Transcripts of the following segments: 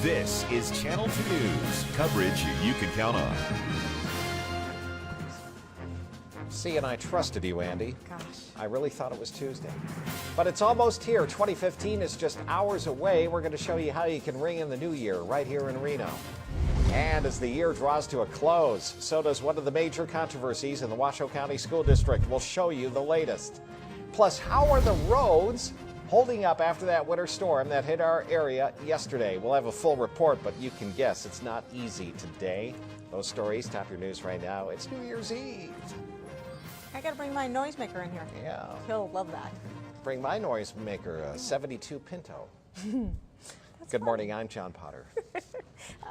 This is Channel 2 News, coverage you can count on. See, and I trusted you, Andy. Gosh. I really thought it was Tuesday. But it's almost here. 2015 is just hours away. We're going to show you how you can ring in the new year right here in Reno. And as the year draws to a close, so does one of the major controversies in the Washoe County School District. We'll show you the latest. Plus, how are the roads holding up after that winter storm that hit our area yesterday? We'll have a full report, but you can guess it's not easy today. Those stories top your news right now. It's New Year's Eve. I gotta bring my noisemaker in here. Yeah. He'll love that. Bring my noisemaker, a 72 Pinto. Good morning, I'm John Potter.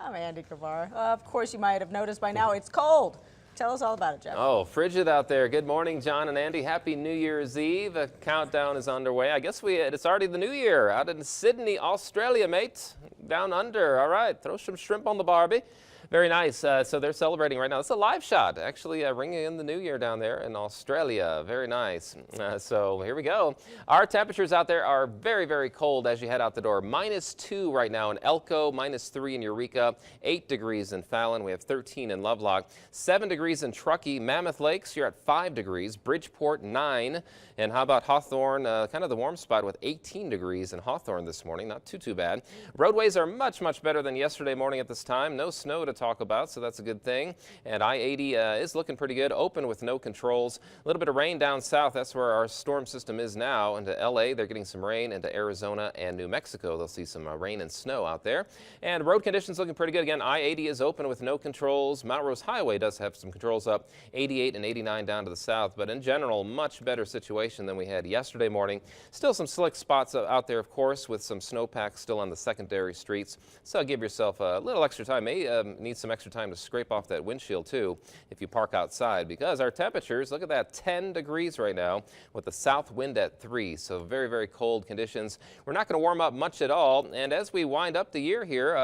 I'm Andy Kavar. Of course, you might have noticed by now it's cold. Tell us all about it, Jeff. Oh, frigid out there. Good morning, John and Andy. Happy New Year's Eve. The countdown is underway. I guess it's already the new year out in Sydney, Australia, mate. Down under. All right, throw some shrimp on the barbie. Very nice. So they're celebrating right now. It's a live shot, actually, ringing in the new year down there in Australia. Very nice. So here we go. Our temperatures out there are very, very cold as you head out the door. -2 right now in Elko, -3 in Eureka, 8 degrees in Fallon. We have 13 in Lovelock, 7 degrees in Truckee. Mammoth Lakes, you're at 5 degrees. Bridgeport, 9. And how about Hawthorne, kind of the warm spot with 18 degrees in Hawthorne this morning. Not too bad. Roadways are much, much better than yesterday morning at this time. No snow to talk about, so that's a good thing. And I-80 is looking pretty good, open with no controls. A little bit of rain down south. That's where our storm system is now. Into LA, they're getting some rain. Into Arizona and New Mexico, they'll see some rain and snow out there. And road conditions looking pretty good. Again, I-80 is open with no controls. Mount Rose Highway does have some controls up, 88 and 89 down to the south. But in general, much better situation than we had yesterday morning. Still some slick spots out there, of course, with some snowpack still on the secondary streets. So give yourself a little extra time. May need some extra time to scrape off that windshield too if you park outside, because our temperatures, look at that, 10 degrees right now with the south wind at 3. So very, very cold conditions. We're not going to warm up much at all. And as we wind up the year here,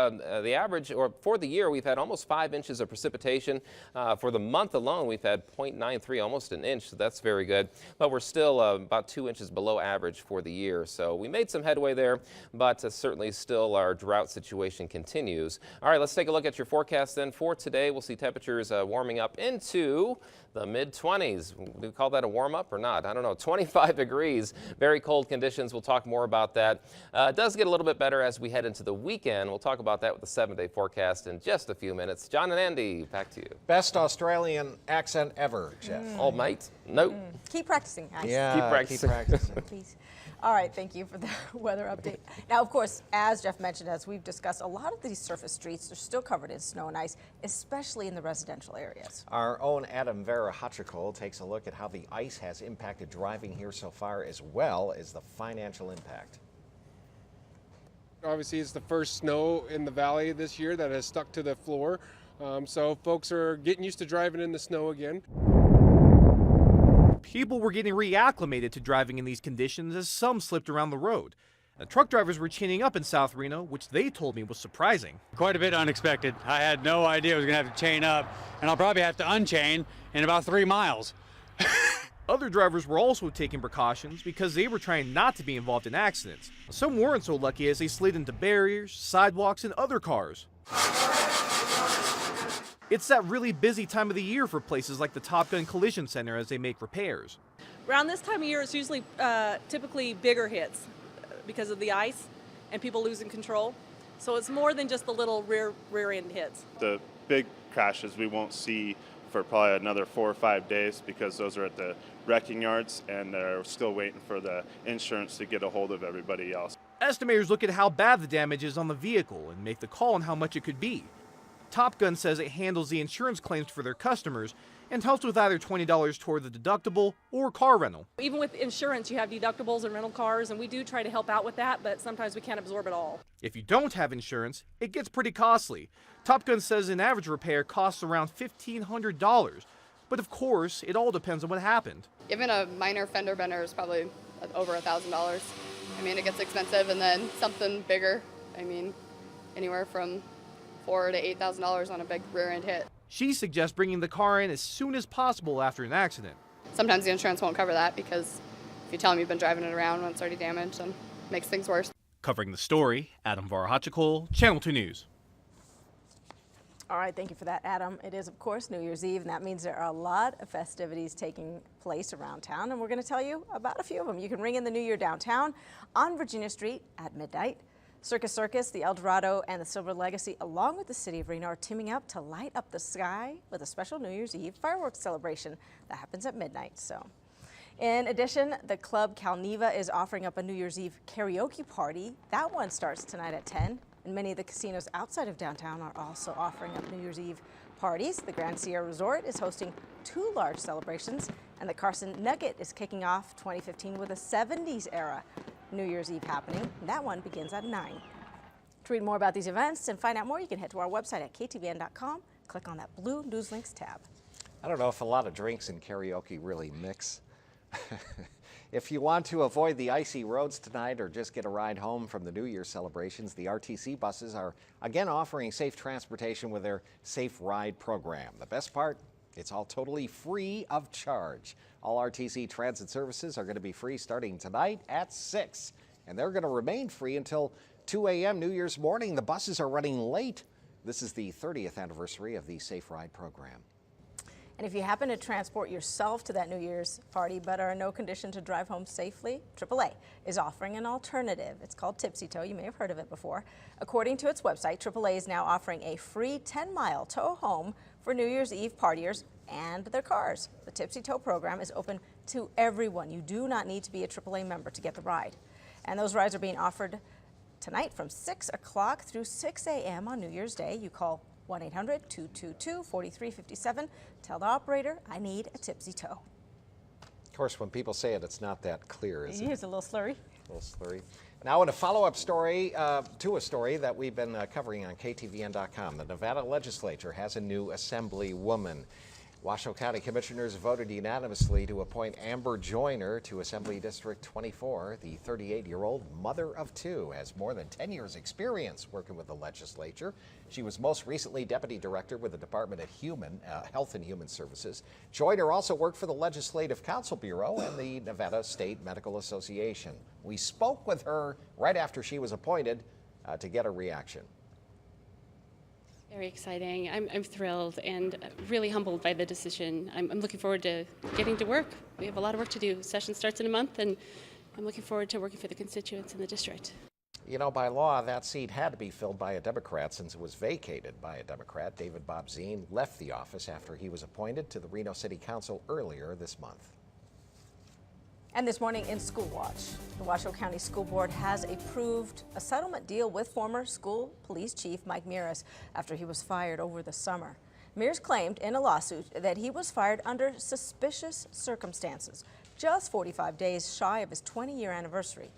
the average, or for the year, we've had almost 5 inches of precipitation. For the month alone, we've had 0.93, almost an inch. So that's very good. But we're still about 2 inches below average for the year. So we made some headway there, but certainly still our drought situation continues. All right, let's take a look at your forecast then for today. We'll see temperatures warming up into the mid-20s. Do we call that a warm-up or not? I don't know. 25 degrees. Very cold conditions. We'll talk more about that. It does get a little bit better as we head into the weekend. We'll talk about that with the 7-day forecast in just a few minutes. John and Andy, back to you. Best Australian accent ever, Jeff. Oh, mate? Nope. Keep practicing, guys. Yeah, Keep practicing. Please. All right, thank you for the weather update. Now, of course, as Jeff mentioned, as we've discussed, a lot of these surface streets are still covered in snow and ice, especially in the residential areas. Our own Adam Vera-Hachikol takes a look at how the ice has impacted driving here so far, as well as the financial impact. Obviously, it's the first snow in the valley this year that has stuck to the floor, so folks are getting used to driving in the snow again. People were getting reacclimated to driving in these conditions as some slipped around the road. The truck drivers were chaining up in South Reno, which they told me was surprising. Quite a bit unexpected. I had no idea I was going to have to chain up, and I'll probably have to unchain in about 3 miles. Other drivers were also taking precautions because they were trying not to be involved in accidents. Some weren't so lucky as they slid into barriers, sidewalks, and other cars. It's that really busy time of the year for places like the Top Gun Collision Center as they make repairs. Around this time of year, it's usually typically bigger hits because of the ice and people losing control. So it's more than just the little rear end hits. The big crashes we won't see for probably another 4 or 5 days because those are at the wrecking yards and they're still waiting for the insurance to get a hold of everybody else. Estimators look at how bad the damage is on the vehicle and make the call on how much it could be. Top Gun says it handles the insurance claims for their customers and helps with either $20 toward the deductible or car rental. Even with insurance, you have deductibles and rental cars, and we do try to help out with that, but sometimes we can't absorb it all. If you don't have insurance, it gets pretty costly. Top Gun says an average repair costs around $1,500. But of course, it all depends on what happened. Even a minor fender bender is probably over $1,000. I mean, it gets expensive, and then something bigger, I mean, anywhere from $4,000 to $8,000 on a big rear end hit. She suggests bringing the car in as soon as possible after an accident. Sometimes the insurance won't cover that because if you tell them you've been driving it around when it's already damaged, then it makes things worse. Covering the story, Adam Varahachikol, Channel 2 News. All right, thank you for that, Adam. It is, of course, New Year's Eve, and that means there are a lot of festivities taking place around town, and we're going to tell you about a few of them. You can ring in the New Year downtown on Virginia Street at midnight. Circus Circus, the El Dorado, and the Silver Legacy, along with the City of Reno, are teaming up to light up the sky with a special New Year's Eve fireworks celebration that happens at midnight. So, in addition, the Club Calneva is offering up a New Year's Eve karaoke party. That one starts tonight at 10. And many of the casinos outside of downtown are also offering up New Year's Eve parties. The Grand Sierra Resort is hosting 2 large celebrations, and the Carson Nugget is kicking off 2015 with a 70s era New Year's Eve happening. And that one begins at 9. To read more about these events and find out more, you can head to our website at KTVN.com. Click on that blue News Links tab. I don't know if a lot of drinks and karaoke really mix. If you want to avoid the icy roads tonight or just get a ride home from the New Year celebrations, the RTC buses are again offering safe transportation with their Safe Ride program. The best part, it's all totally free of charge. All RTC transit services are going to be free starting tonight at 6, and they're going to remain free until 2 a.m. New Year's morning. The buses are running late. This is the 30th anniversary of the Safe Ride program. And if you happen to transport yourself to that New Year's party but are in no condition to drive home safely, AAA is offering an alternative. It's called Tipsy Tow. You may have heard of it before. According to its website, AAA is now offering a free 10-mile tow home for New Year's Eve partiers and their cars. The Tipsy Tow program is open to everyone. You do not need to be a AAA member to get the ride. And those rides are being offered tonight from 6 o'clock through 6 a.m. on New Year's Day. You call 1-800-222-4357. Tell the operator, I need a Tipsy Tow. Of course, when people say it, it's not that clear, is it? It is a little slurry. A little slurry. Now, in a follow-up story to a story that we've been covering on KTVN.com, the Nevada legislature has a new assemblywoman. Washoe County Commissioners voted unanimously to appoint Amber Joyner to Assembly District 24. The 38-year-old mother of 2 has more than 10 years' experience working with the legislature. She was most recently Deputy Director with the Department of Health and Human Services. Joyner also worked for the Legislative Council Bureau and the Nevada State Medical Association. We spoke with her right after she was appointed to get a reaction. Very exciting. I'm thrilled and really humbled by the decision. I'm looking forward to getting to work. We have a lot of work to do. Session starts in a month, and I'm looking forward to working for the constituents in the district. You know, by law, that seat had to be filled by a Democrat since it was vacated by a Democrat. David Bobzien left the office after he was appointed to the Reno City Council earlier this month. And this morning in School Watch, the Washoe County School Board has approved a settlement deal with former school police chief Mike Mears after he was fired over the summer. Mears claimed in a lawsuit that he was fired under suspicious circumstances, just 45 days shy of his 20-year anniversary.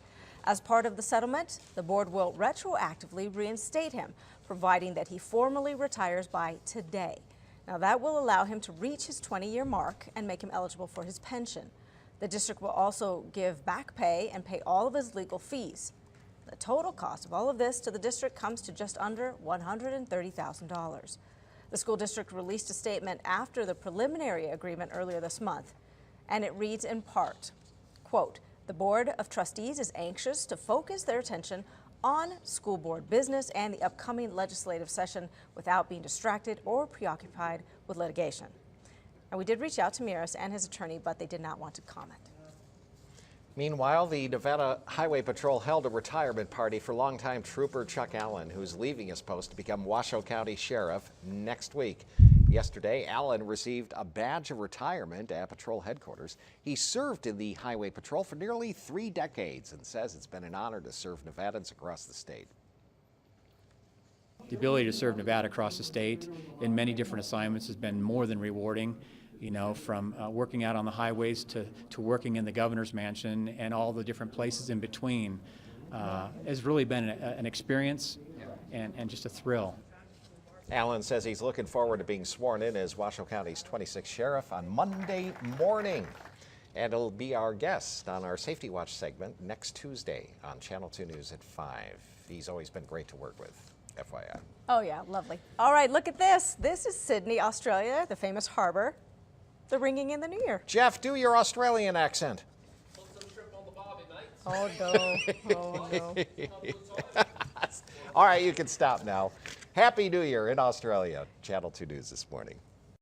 As part of the settlement, the board will retroactively reinstate him, providing that he formally retires by today. Now that will allow him to reach his 20-year mark and make him eligible for his pension. The district will also give back pay and pay all of his legal fees. The total cost of all of this to the district comes to just under $130,000. The school district released a statement after the preliminary agreement earlier this month, and it reads in part, quote, "The Board of Trustees is anxious to focus their attention on school board business and the upcoming legislative session without being distracted or preoccupied with litigation." And we did reach out to Mears and his attorney, but they did not want to comment. Meanwhile, the Nevada Highway Patrol held a retirement party for longtime trooper Chuck Allen, who's leaving his post to become Washoe County Sheriff next week. Yesterday, Allen received a badge of retirement at Patrol headquarters. He served in the Highway Patrol for nearly 3 decades and says it's been an honor to serve Nevadans across the state. The ability to serve Nevada across the state in many different assignments has been more than rewarding. You know, from working out on the highways to working in the governor's mansion and all the different places in between has really been an experience and just a thrill. Allen says he's looking forward to being sworn in as Washoe County's 26th sheriff on Monday morning. And he'll be our guest on our Safety Watch segment next Tuesday on Channel 2 News at 5. He's always been great to work with, FYI. Oh yeah, lovely. All right, look at this. This is Sydney, Australia, the famous harbor. They're ringing in the new year. Jeff, do your Australian accent. Oh, no. Oh, no. All right, you can stop now. Happy New Year in Australia. Channel 2 News this morning.